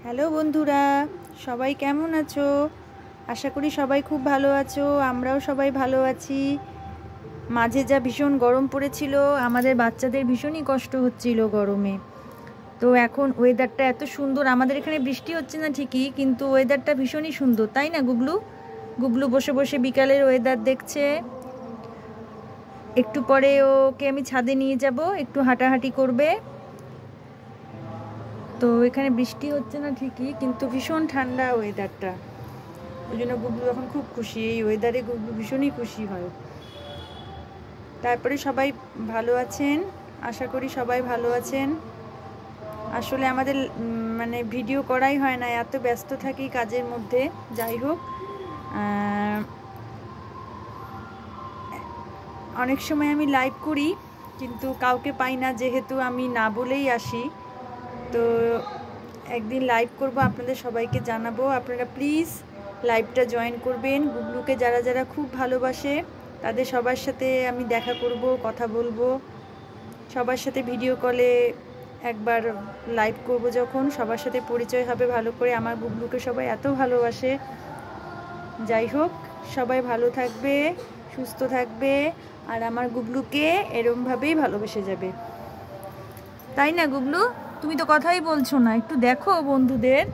Hello বন্ধুরা, সবাই কেমন আছো? আশা করি সবাই খুব ভালো আছো। আমরাও সবাই ভালো আছি। মাঝে যা ভীষণ গরম পড়েছিল, আমাদের বাচ্চাদের ভীষণই কষ্ট হচ্ছিল গরমে। তো এখন ওয়েদারটা এত সুন্দর, আমাদের এখানে বৃষ্টি হচ্ছে না ঠিকই, কিন্তু ওয়েদারটা ভীষণই সুন্দর, তাই না গুবলু? গুবলু বসে বসে বিকালের ওয়েদার দেখছে। একটু পরে ওকে আমি ছাদে নিয়ে যাব, একটু হাঁটাহাঁটি করবে। তো এখানে বৃষ্টি হচ্ছে না ঠিকই, কিন্তু ভীষণ ঠান্ডা ওয়েদারটা। ওই জন্য গুবলু এখন খুব খুশি, এই ওয়েদারে গুবলু ভীষণই খুশি হয়। তারপরে সবাই ভালো আছেন, আশা করি সবাই ভালো আছেন। আসলে আমাদের ভিডিও করাই হয় না, এত ব্যস্ত থাকি কাজের মধ্যে। যাই হোক, অনেক সময় আমি লাইভ করি, কিন্তু কাউকে পাই না, যেহেতু আমি না বলেই আসি। তো একদিন লাইভ করব, আপনাদের সবাইকে জানাবো। আপনারা প্লিজ লাইভটা জয়েন করবেন। গুবলুকে যারা যারা খুব ভালোবাসে তাদের সবার সাথে আমি দেখা করব, কথা বলবো। সবার সাথে ভিডিও কলে একবার লাইভ করব, যখন সবার সাথে পরিচয় হবে ভালো করে। আমার গুবলুকে সবাই এত ভালোবাসে। যাই হোক, সবাই ভালো থাকবে, সুস্থ থাকবে, আর আমার গুবলুকে এরমভাবেই ভালোবেসে যাবে, তাই না গুবলু? তুমি তো কথাই বলছো না, একটু দেখো বন্ধুদের।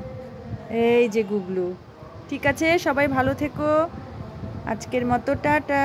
এই যে গুবলু। ঠিক আছে, সবাই ভালো থেকো। আজকের মতো টাটা।